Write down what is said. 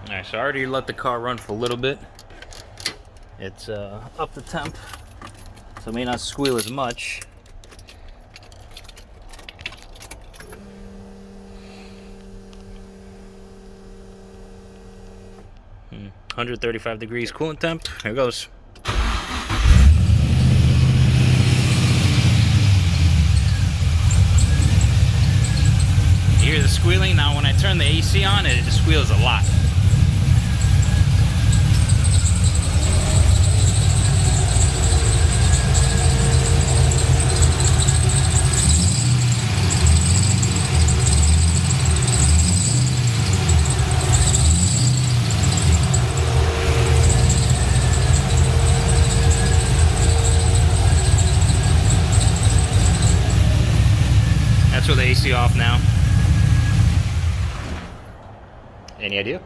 Alright, so I already let the car run for a little bit. It's up the temp, so it may not squeal as much. Hmm. 135 degrees coolant temp. Here goes. You hear the squealing? Now when I turn the AC on, it squeals a lot. That's with the AC off now. Any idea?